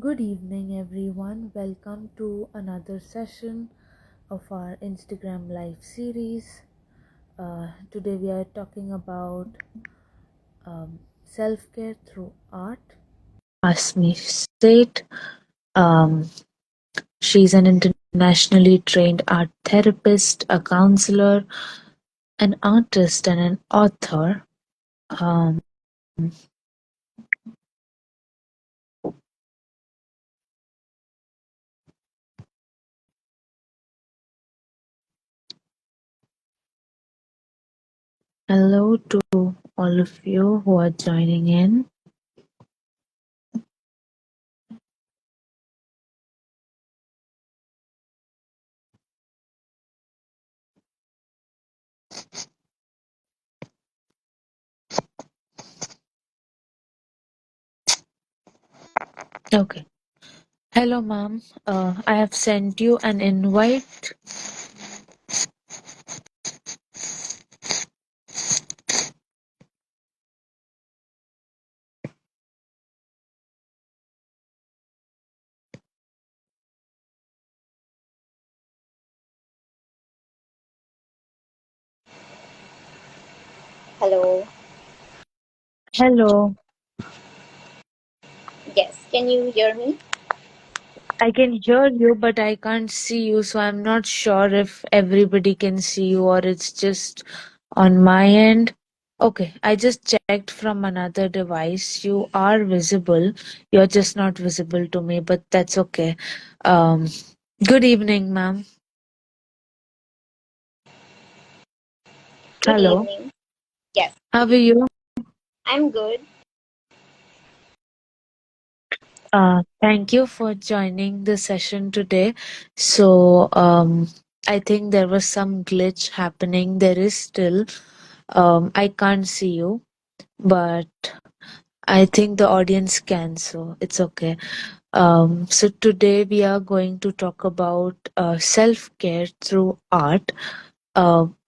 Good evening, everyone. Welcome to another session of our Instagram Live series. Today, we are talking about self care through art. Ashmi Sheth. Um, she's an internationally trained art therapist, a counselor, an artist, and an author. Um, Hello to all of you who are joining in. Okay. Hello, ma'am. I have sent you an invite. Hello. Hello. Yes, can you hear me? I can hear you, but I can't see you, so I'm not sure if everybody can see you or it's just on my end. Okay, I just checked from another device. You are visible. You're just not visible to me, but that's okay. Um, Good evening, ma'am. Good Hello. evening. Yes, How are you? I'm good. Thank you for joining the session today. So, I think there was some glitch happening. There is still. I can't see you, but I think the audience can, so it's okay. So today we are going to talk about self-care through art.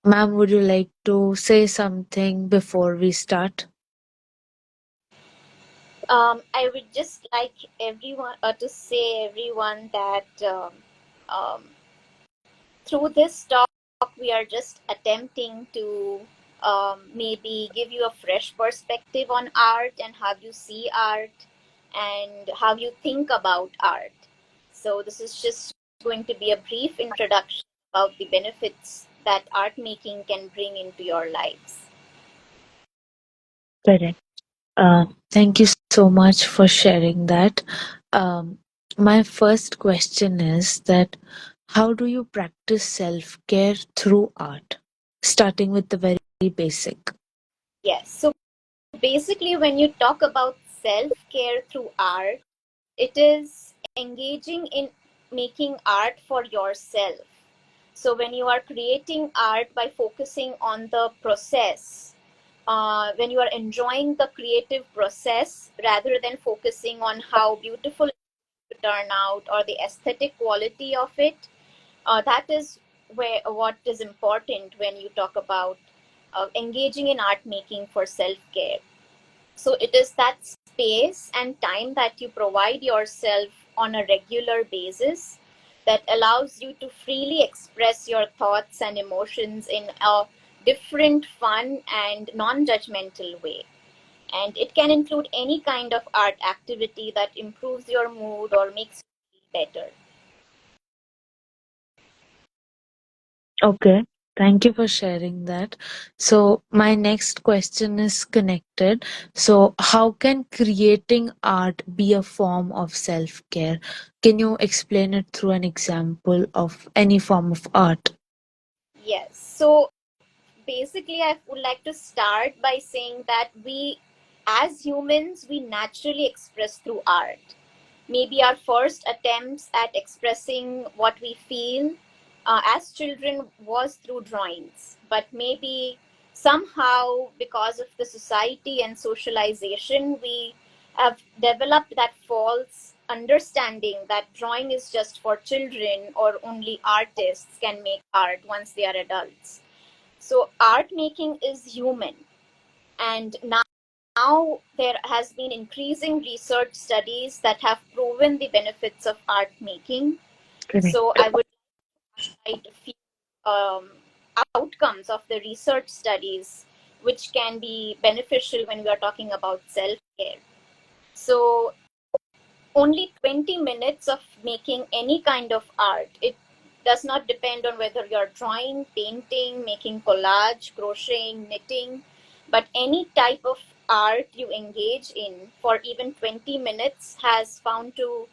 Ma'am, would you like to say something before we start? I would just like everyone to say everyone that um, through this talk we are just attempting to maybe give you a fresh perspective on art and how you see art and how you think about art. So this is just going to be a brief introduction about the benefits that art making can bring into your lives. Correct. Thank you so much for sharing that. Um, my first question is that how do you practice self-care through art? Starting with the very basic. Yes. So basically, when you talk about self care through art, it is engaging in making art for yourself. So, when you are creating art by focusing on the process, when you are enjoying the creative process rather than focusing on how beautiful it will turn out or the aesthetic quality of it, that is where what is important when you talk about engaging in art making for self care. So it is that space and time that you provide yourself on a regular basis that allows you to freely express your thoughts and emotions in a different, fun, and non judgmental way. And it can include any kind of art activity that improves your mood or makes you feel better. Okay, thank you for sharing that. So, my next question is connected. So, how can creating art be a form of self care? Can you explain it through an example of any form of art? Yes. So basically, I would like to start by saying that we, as humans, we naturally express through art. Maybe our first attempts at expressing what we feel as children was through drawings, but maybe somehow because of the society and socialization, we have developed that false understanding that drawing is just for children or only artists can make art once they are adults. So art making is human, and now there has been increasing research studies that have proven proven the benefits of art making. So Correct. I would highlight a few um, outcomes of the research studies which can be beneficial when we are talking about self care. So only 20 minutes of making any kind of art. It does not depend on whether you're drawing, painting, making collage, crocheting, knitting, but any type of art you engage in for even 20 minutes has found to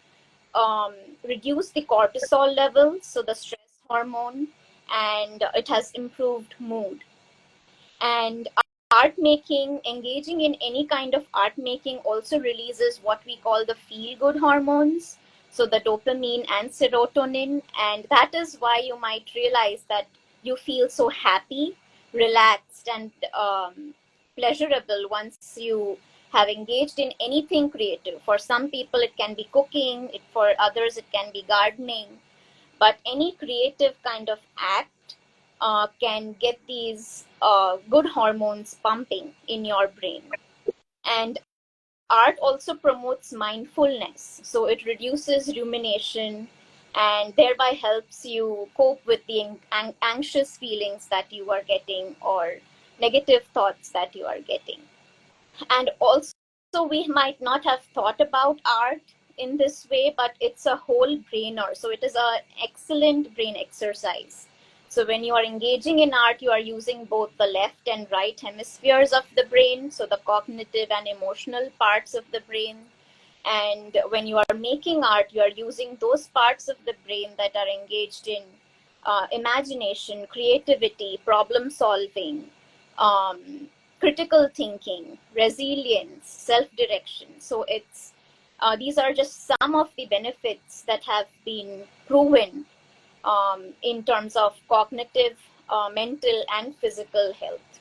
um, reduce the cortisol levels, so the stress hormone, and it has improved mood. And art making, engaging in any kind of art making also releases what we call the feel good hormones, so the dopamine and serotonin. And that is why you might realize that you feel so happy, relaxed, and pleasurable once you have engaged in anything creative. For some people it can be cooking, for others it can be gardening, but any creative kind of act can get these good hormones pumping in your brain. And art also promotes mindfulness, so it reduces rumination and thereby helps you cope with the anxious feelings that you are getting or negative thoughts that you are getting. And also, we might not have thought about art in this way, but it's a whole brainer, so it is an excellent brain exercise. So when you are engaging in art, you are using both the left and right hemispheres of the brain, so the cognitive and emotional parts of the brain. And when you are making art, you are using those parts of the brain that are engaged in imagination, creativity, problem solving, um, critical thinking, resilience, self direction. So it's these are just some of the benefits that have been proven in terms of cognitive, mental, and physical health.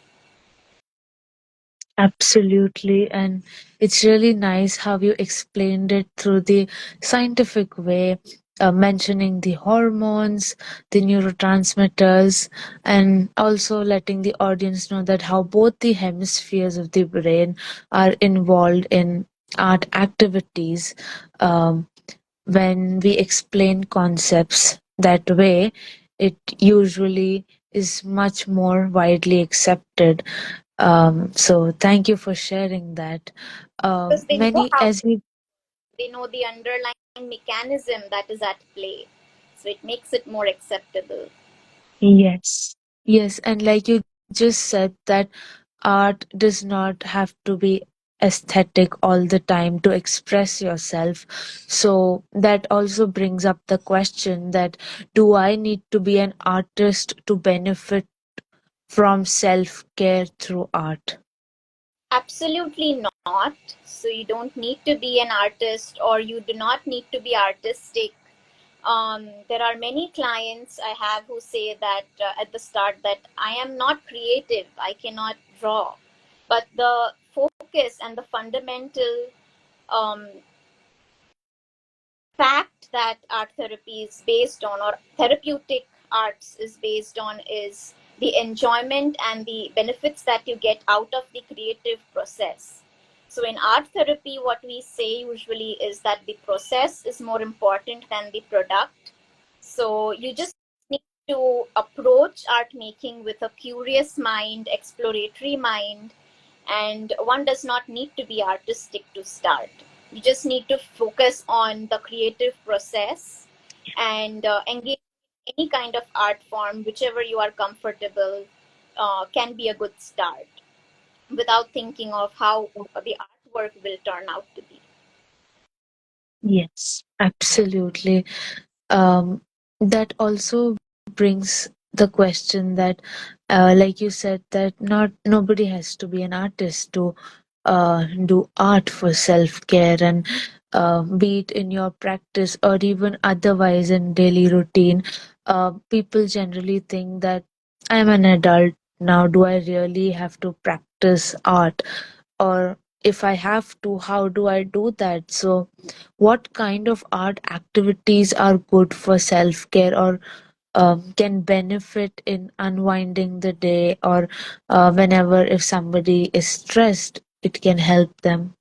Absolutely. And it's really nice how you explained it through the scientific way, mentioning the hormones, the neurotransmitters, and also letting the audience know that how both the hemispheres of the brain are involved in art activities. When we explain concepts that way, it usually is much more widely accepted. So thank you for sharing that. Because they know Many, how as we they know the underlying mechanism that is at play, so it makes it more acceptable. Yes, yes, and like you just said that art does not have to be aesthetic all the time to express yourself. So that also brings up the question that do I need to be an artist to benefit from self-care through art? Absolutely not. So you don't need to be an artist, or you do not need to be artistic. There are many clients I have who say that at the start that I am not creative, I cannot draw. But the focus and the fundamental um, fact that art therapy is based on, or therapeutic arts is based on, is the enjoyment and the benefits that you get out of the creative process. So in art therapy, what we say usually is that the process is more important than the product. So you just need to approach art making with a curious mind, exploratory mind, and one does not need to be artistic to start. You just need to focus on the creative process and engage in any kind of art form, whichever you are comfortable, can be a good start without thinking of how the artwork will turn out to be. Yes, absolutely. That also brings the question that, like you said, that not nobody has to be an artist to do art for self-care, and be it in your practice or even otherwise in daily routine. People generally think that I'm an adult now. Do I really have to practice art? Or if I have to, how do I do that? So what kind of art activities are good for self care, or can benefit in unwinding the day, or whenever if somebody is stressed, it can help them?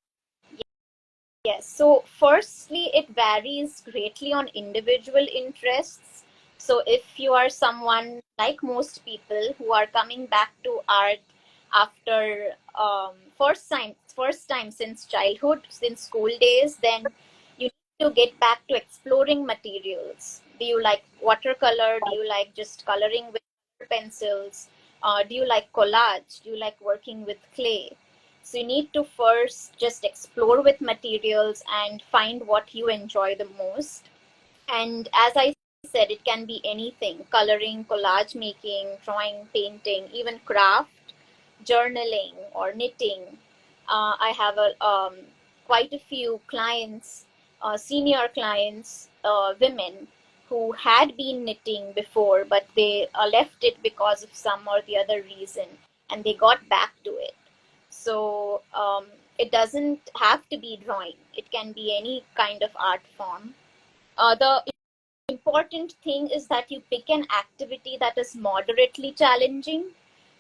Yes. So, firstly, it varies greatly on individual interests. So, if you are someone like most people who are coming back to art after first time since childhood, since school days, then you need to get back to exploring materials. Do you like watercolor? Do you like just coloring with pencils? Do you like collage? Do you like working with clay? So you need to first just explore with materials and find what you enjoy the most. And as I said, it can be anything: coloring, collage making, drawing, painting, even craft, journaling, or knitting. I have quite a few clients, senior clients, women who had been knitting before, but they left it because of some or the other reason, and they got back to it. So it doesn't have to be drawing, it can be any kind of art form. The important thing is that you pick an activity that is moderately challenging.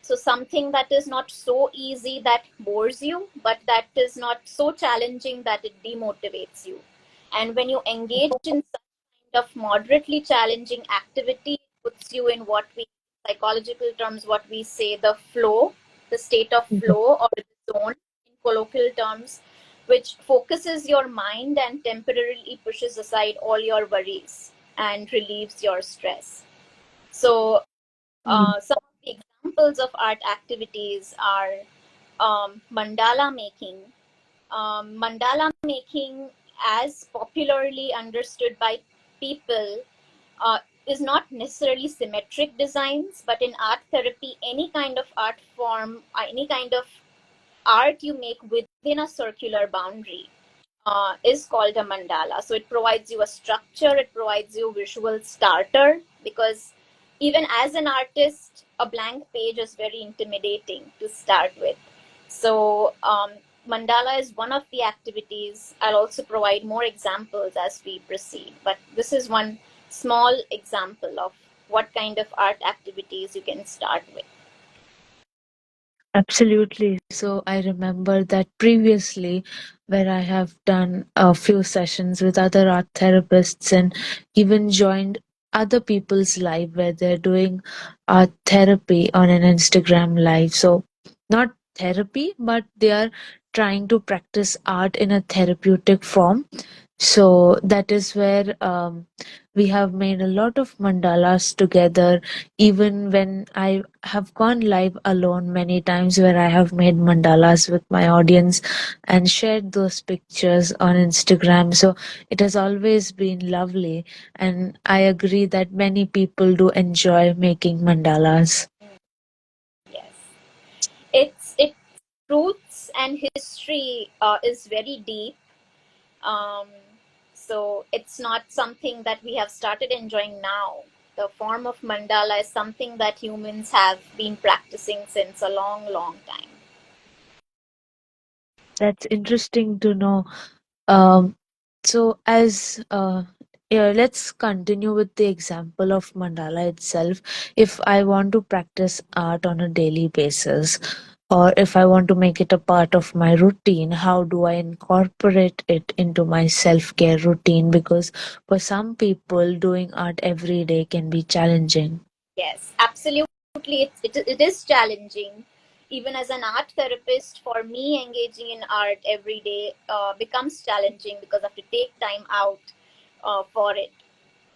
So something that is not so easy that bores you, but that is not so challenging that it demotivates you. And when you engage in kind of moderately challenging activity, it puts you in what we, psychological terms, what we say the flow, the state of flow, or the zone in colloquial terms, which focuses your mind and temporarily pushes aside all your worries and relieves your stress. So some of the examples of art activities are mandala making. Mandala making, as popularly understood by people, uh, is not necessarily symmetric designs, but in art therapy, any kind of art form, any kind of art you make within a circular boundary is called a mandala. So it provides you a structure, it provides you a visual starter, because even as an artist, a blank page is very intimidating to start with. So mandala is one of the activities. I'll also provide more examples as we proceed, but this is one small example of what kind of art activities you can start with. Absolutely. So I remember that previously, where I have done a few sessions with other art therapists and even joined other people's live where they're doing art therapy on an Instagram live. So not therapy, but they are trying to practice art in a therapeutic form. So that is where we have made a lot of mandalas together. Even when I have gone live alone many times, where I have made mandalas with my audience and shared those pictures on Instagram. So it has always been lovely. And I agree that many people do enjoy making mandalas. Yes, its roots and history is very deep. Um, so it's not something that we have started enjoying now. The form of mandala is something that humans have been practicing since a long, long time. That's interesting to know. Um, so, as yeah, let's continue with the example of mandala itself. If I want to practice art on a daily basis, or if I want to make it a part of my routine, how do I incorporate it into my self care routine? Because for some people, doing art every day can be challenging. Yes, absolutely. It is challenging. Even as an art therapist, for me, engaging in art every day becomes challenging because I have to take time out for it.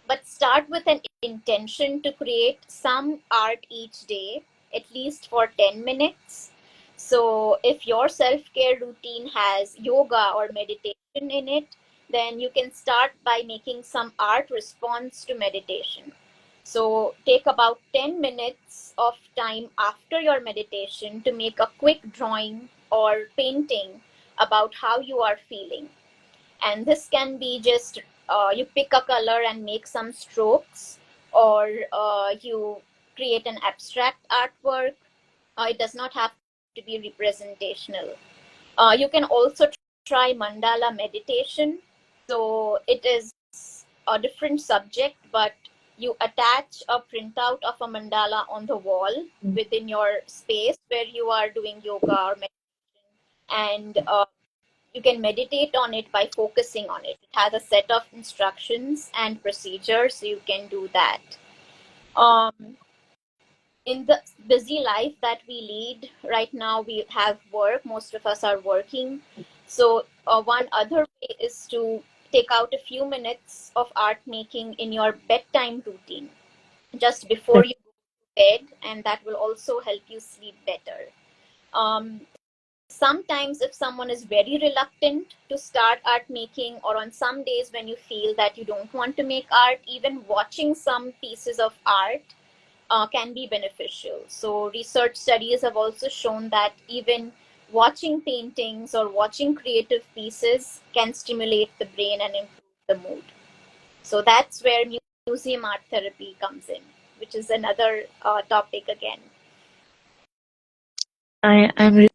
But start with an intention to create some art each day, at least for 10 minutes. So, if your self care routine has yoga or meditation in it, then you can start by making some art response to meditation. So, take about 10 minutes of time after your meditation to make a quick drawing or painting about how you are feeling. And this can be just you pick a color and make some strokes, or you create an abstract artwork. It does not have to be representational. You can also try mandala meditation. So it is a different subject, but you attach a printout of a mandala on the wall within your space where you are doing yoga or meditation, and You can meditate on it by focusing on it. It has a set of instructions and procedures, so you can do that. Um, in the busy life that we lead right now, we have work. Most of us are working. So, one other way is to take out a few minutes of art making in your bedtime routine just before you go to bed, and that will also help you sleep better. Um, Sometimes, if someone is very reluctant to start art making, or on some days when you feel that you don't want to make art, even watching some pieces of art can be beneficial. So, research studies have also shown that even watching paintings or watching creative pieces can stimulate the brain and improve the mood. So, that's where museum art therapy comes in, which is another topic again. I'm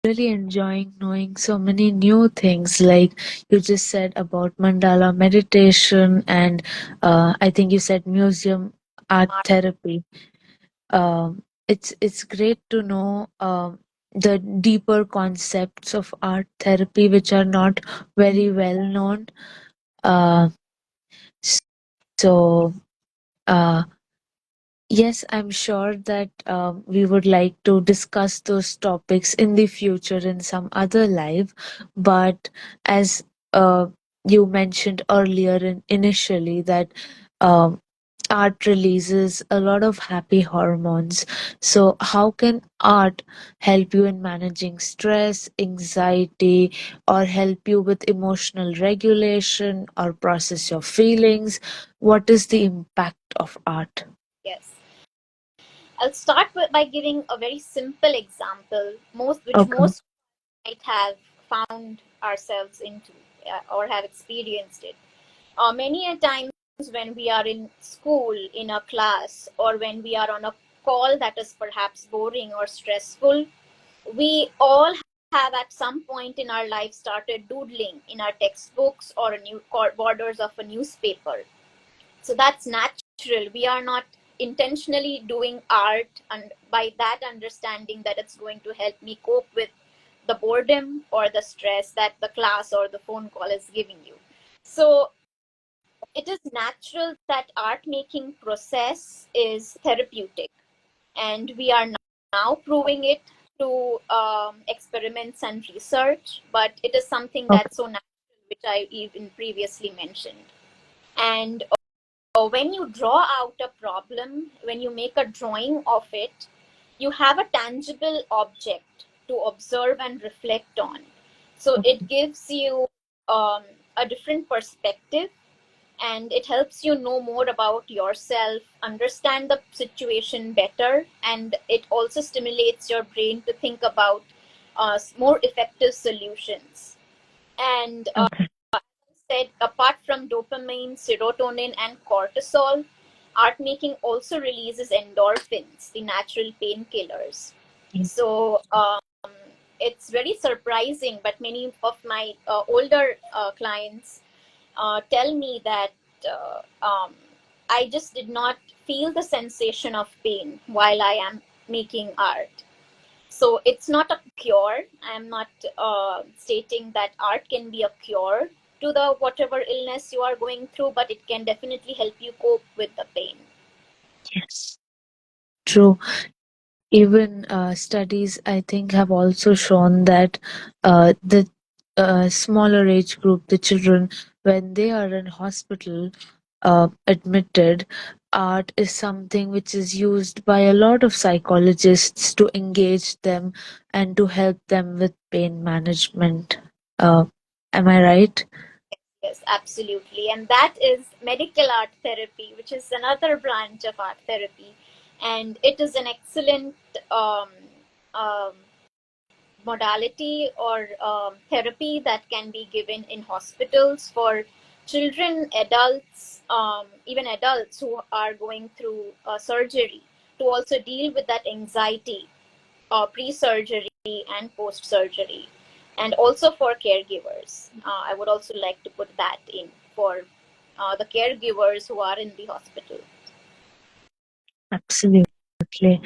really enjoying knowing so many new things. Like you just said about mandala meditation, and I think you said museum art therapy. It's great to know the deeper concepts of art therapy, which are not very well known. Uh, so. Uh, Yes, I'm sure that we would like to discuss those topics in the future in some other live. But as uh, you mentioned earlier, initially, that um, art releases a lot of happy hormones. So, how can art help you in managing stress, anxiety, or help you with emotional regulation or process your feelings? What is the impact of art? Yes. I'll start by giving a very simple example, which Okay. most might have found ourselves into or have experienced it. Many a times when we are in school, in a class, or when we are on a call that is perhaps boring or stressful, we all have at some point in our life started doodling in our textbooks or borders of a newspaper. So that's natural. We are not intentionally doing art, and by that understanding that it's going to help me cope with the boredom or the stress that the class or the phone call is giving you. So it is natural that art making process is therapeutic, and we are now proving it through experiments and research, but it is something Okay. that's so natural, which I even previously mentioned. And when you draw out a problem, when you make a drawing of it, you have a tangible object to observe and reflect on. So it gives you um, a different perspective, and it helps you know more about yourself, understand the situation better, and it also stimulates your brain to think about more effective solutions. And Okay. said, apart from dopamine, serotonin, and cortisol, art making also releases endorphins, the natural painkillers. So it's very surprising, but many of my older clients tell me that I just did not feel the sensation of pain while I am making art. So it's not a cure. I'm not stating that art can be a cure to the whatever illness you are going through, but it can definitely help you cope with the pain. Yes, true. Even studies, I think, have also shown that the smaller age group, the children, when they are in hospital, admitted, art is something which is used by a lot of psychologists to engage them and to help them with pain management. Uh, am I right? Yes, absolutely. And that is medical art therapy, which is another branch of art therapy. And it is an excellent um, um, modality or therapy that can be given in hospitals for children, adults, even adults who are going through surgery, to also deal with that anxiety pre surgery and post surgery, and also for caregivers. I would also like to put that in for the caregivers who are in the hospital. Absolutely.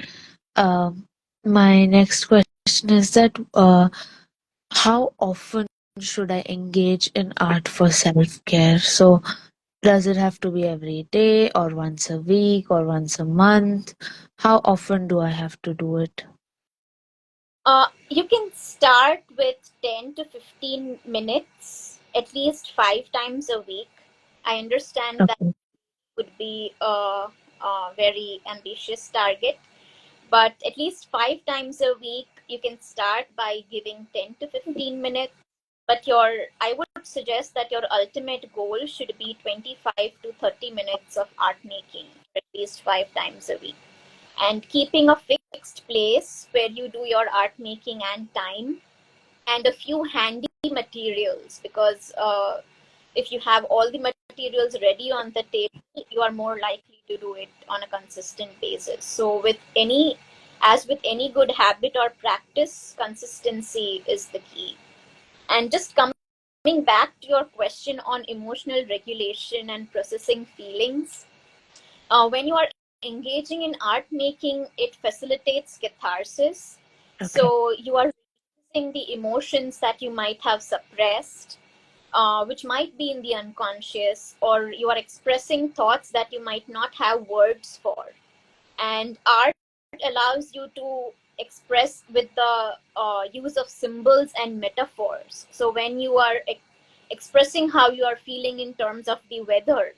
Um, my next question is that how often should I engage in art for self care? So, does it have to be every day, or once a week, or once a month? How often do I have to do it? You can start with 10 to 15 minutes, at least 5 times a week. I understand that Okay. would be a very ambitious target, but at least 5 times a week, you can start by giving 10 to 15 minutes. But I would suggest that your ultimate goal should be 25 to 30 minutes of art making at least 5 times a week. And keeping a fixed place where you do your art making and time, and a few handy materials, because if you have all the materials ready on the table, you are more likely to do it on a consistent basis. So as with any good habit or practice, consistency is the key. And just coming back to your question on emotional regulation and processing feelings, when you are engaging in art making, it facilitates catharsis. Okay. So you are releasing the emotions that you might have suppressed, which might be in the unconscious, or you are expressing thoughts that you might not have words for. And art allows you to express with the use of symbols and metaphors. So when you are expressing how you are feeling in terms of the weather,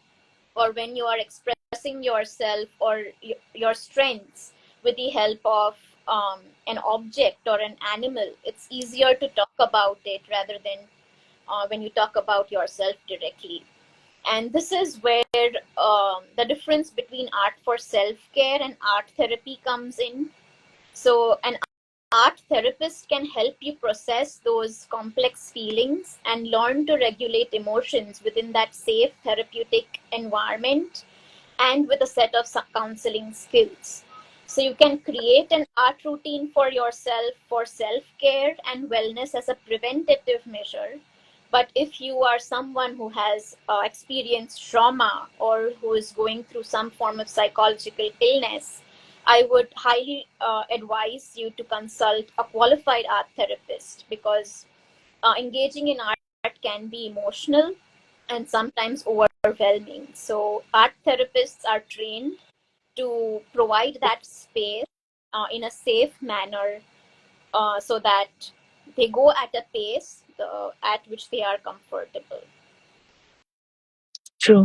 or when you are expressing yourself or your strengths with the help of an object or an animal, it's easier to talk about it rather than when you talk about yourself directly. And this is where the difference between art for self-care and art therapy comes in. So an art therapist can help you process those complex feelings and learn to regulate emotions within that safe therapeutic environment, and with a set of counseling skills. So you can create an art routine for yourself for self care and wellness as a preventative measure. But if you are someone who has experienced trauma or who is going through some form of psychological illness, I would highly advise you to consult a qualified art therapist, because engaging in art can be emotional and sometimes overwhelming. So, art therapists are trained to provide that space in a safe manner, so that they go at a pace at which they are comfortable. True.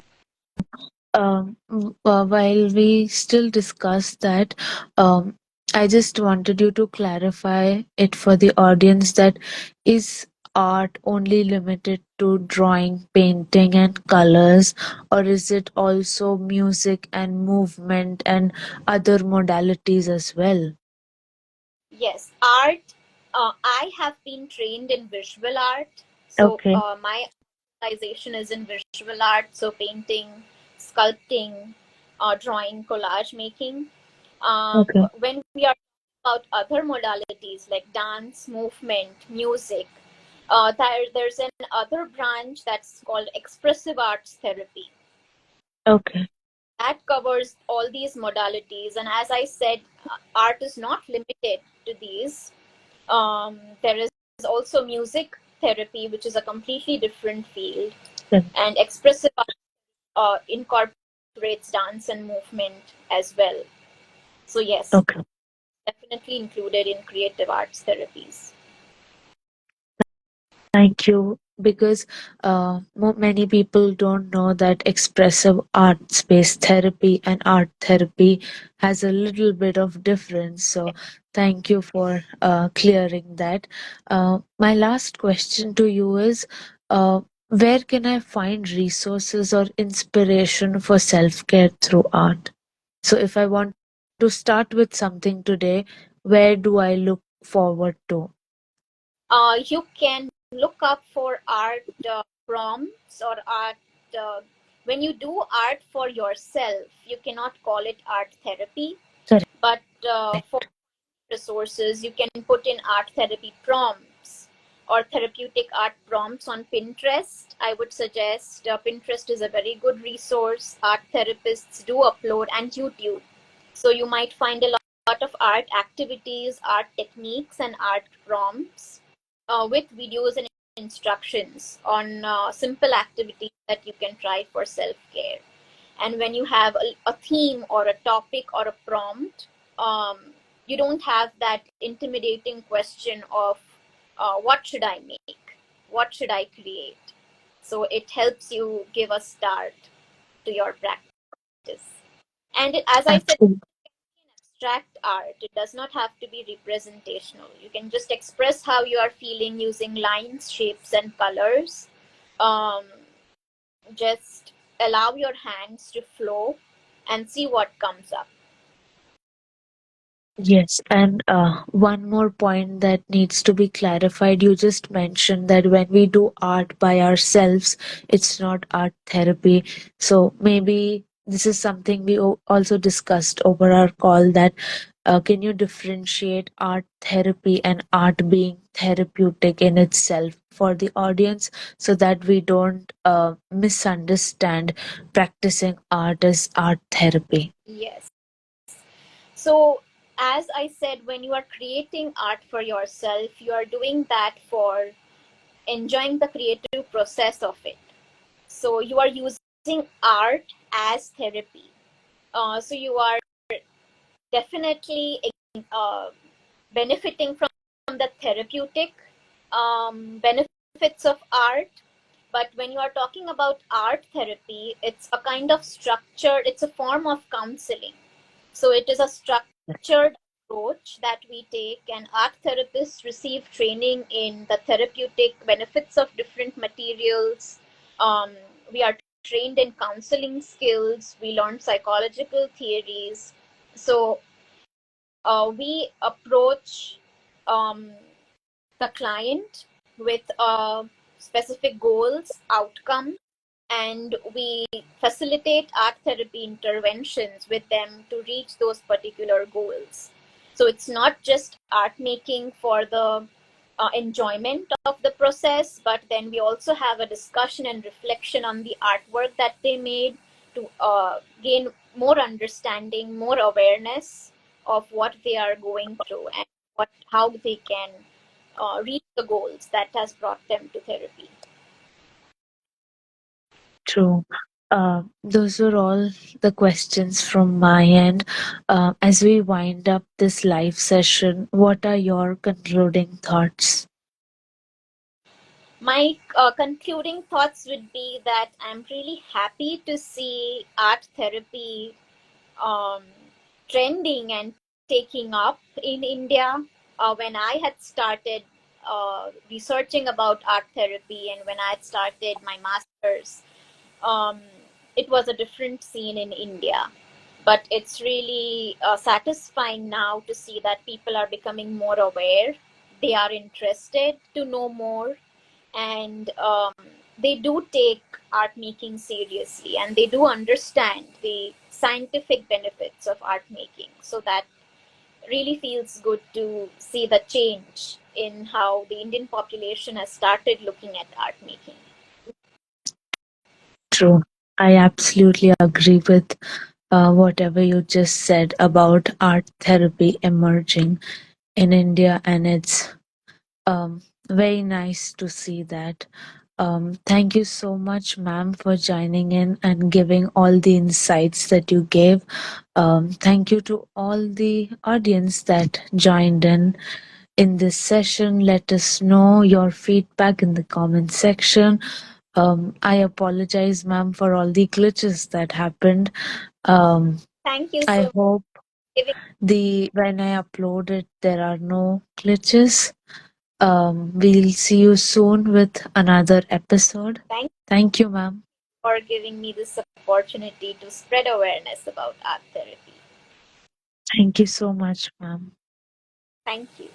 While we still discuss that, I just wanted you to clarify it for the audience that is art only limited to drawing, painting, and colors, or is it also music and movement and other modalities as well? Yes, art. I have been trained in visual art. So, Okay, my specialization is in visual art. So, painting, sculpting, drawing, collage making. okay, When we are about other modalities like dance, movement, music, there's an other branch that's called expressive arts therapy okay, that covers all these modalities. And as I said, art is not limited to these. There is also music therapy, which is a completely different field, okay, and expressive art incorporates dance and movement as well. So yes, okay. definitely included in creative arts therapies. Thank you. Because many people don't know that expressive art space therapy and art therapy has a little bit of difference. So, thank you for clearing that. My last question to you is where can I find resources or inspiration for self care through art? So, if I want to start with something today, where do I look forward to? You can look up for art prompts or art. Uh, when you do art for yourself, you cannot call it art therapy, but for Correct. resources, you can put in art therapy prompts or therapeutic art prompts on Pinterest. I would suggest Pinterest is a very good resource. Art therapists do upload, and YouTube. So you might find a lot of art activities, art techniques, and art prompts with videos and instructions on simple activities that you can try for self care. And when you have a theme or a topic or a prompt, um, you don't have that intimidating question of what should I make? What should I create? So it helps you give a start to your practice. And as I said, Absolutely. abstract art. It does not have to be representational. You can just express how you are feeling using lines, shapes, and colors. Um, just allow your hands to flow and see what comes up. Yes, and one more point that needs to be clarified. You just mentioned that when we do art by ourselves, it's not art therapy. So maybe this is something we also discussed over our call, that can you differentiate art therapy and art being therapeutic in itself for the audience, so that we don't misunderstand practicing art as art therapy? Yes. So, as I said, when you are creating art for yourself, you are doing that for enjoying the creative process of it. So, you are using art as therapy. So, you are definitely uh, benefiting from the therapeutic benefits of art. But when you are talking about art therapy, it's a kind of structured, it's a form of counseling. So it is a structured approach that we take, and art therapists receive training in the therapeutic benefits of different materials. Um, we are trained in counseling skills, we learn psychological theories. So we approach um, the client with specific goals, outcomes, and we facilitate art therapy interventions with them to reach those particular goals. So it's not just art making for the enjoyment of the process, but then we also have a discussion and reflection on the artwork that they made to gain more understanding, more awareness of what they are going through and how they can reach the goals that has brought them to therapy. True. Those are all the questions from my end. As we wind up this live session, what are your concluding thoughts? My concluding thoughts would be that I'm really happy to see art therapy um, trending and taking up in India. When I had started researching about art therapy and when I had started my master's, um, it was a different scene in India. But it's really satisfying now to see that people are becoming more aware. They are interested to know more, and they do take art making seriously, and they do understand the scientific benefits of art making. So that really feels good to see the change in how the Indian population has started looking at art making. True. I absolutely agree with whatever you just said about art therapy emerging in India, and it's very nice to see that. Thank you so much, ma'am, for joining in and giving all the insights that you gave. Thank you to all the audience that joined in this session. Let us know your feedback in the comment section. I apologize, ma'am, for all the glitches that happened. Um, Thank you so I much hope for giving. when I upload it, there are no glitches. We'll see you soon with another episode. Thank Thank you, ma'am. you for giving me this opportunity to spread awareness about art therapy. Thank you so much, ma'am. Thank you.